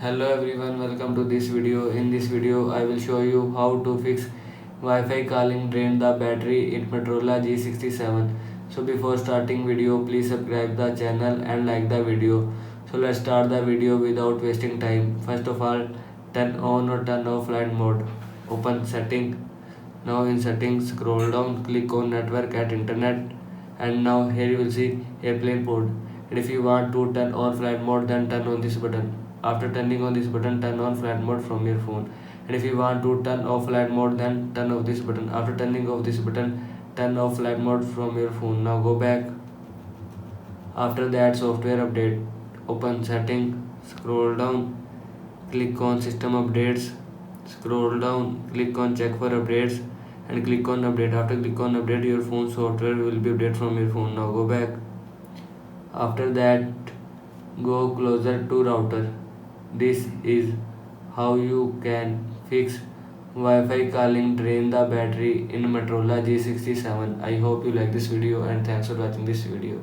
Hello everyone, welcome to this video. In this video, I will show you how to fix Wi-Fi calling drain the battery in Motorola G67. So before starting video, please subscribe the channel and like the video. So let's start the video without wasting time. First of all, turn on or turn off flight mode. Open setting. Now in settings, scroll down, click on network at internet, and now here you will see airplane mode. And if you want to turn on flight mode, then turn on this button. After turning on this button, turn on flight mode from your phone. And if you want to turn off flight mode, then turn off this button. After turning off this button, turn off flight mode from your phone. Now go back. After that, software update. Open setting, scroll down, click on system updates, scroll down, click on check for updates, and click on update. After click on update, your phone software will be updated from your phone. Now go back. After that, go closer to router. This is how you can fix Wi-Fi calling drain the battery in Motorola G67. I hope you like this video and thanks for watching this video.